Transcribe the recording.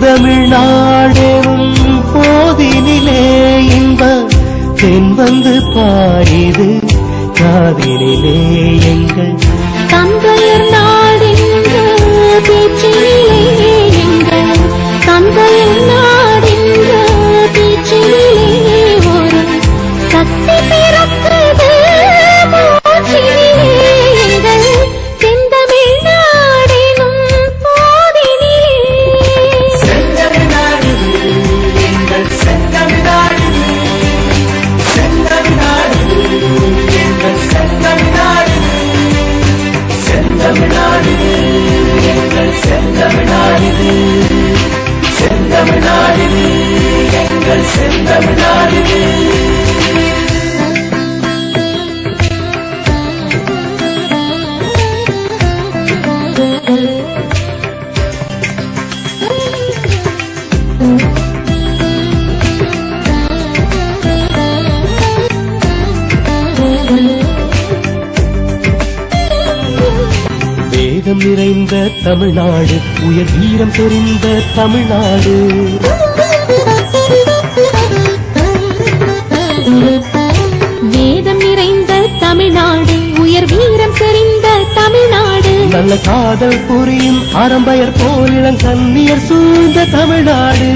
செந்தமிழ்நாடெனும் போதினிலே இன்ப தென் வந்து பாயுது காதினிலே எங்கள் தந்தையர் நாடென்ற பேச்சினிலே எங்கள் தந்தையர் நாடென்ற பேச்சினிலே ஒரு சக்தி பிறக்குது மூச்சினிலே எங்கள் செந்தமிழ் நாடெனும் போதினிலே செந்தமிழ்நாடு எங்கள் செந்தமிழ்நாடு செந்தமிழ்நாடு எங்கள் செந்தமிழ்நாடு செந்தமிழ்நாடு எங்கள் செந்தமிழ்நாடு செந்தமிழ்நாடு எங்கள் செந்தமிழ்நாடு வேதம் நிறைந்த தமிழ்நாடு உயர் வீரம் தெரிந்த தமிழ்நாடு வேதம் நிறைந்த தமிழ்நாடு உயர் வீரம் தெரிந்த தமிழ்நாடு நல்ல காதல் புரியும் ஆரம்பயர் போல் இளங்கண்ணியர் சூழ்ந்த தமிழ்நாடு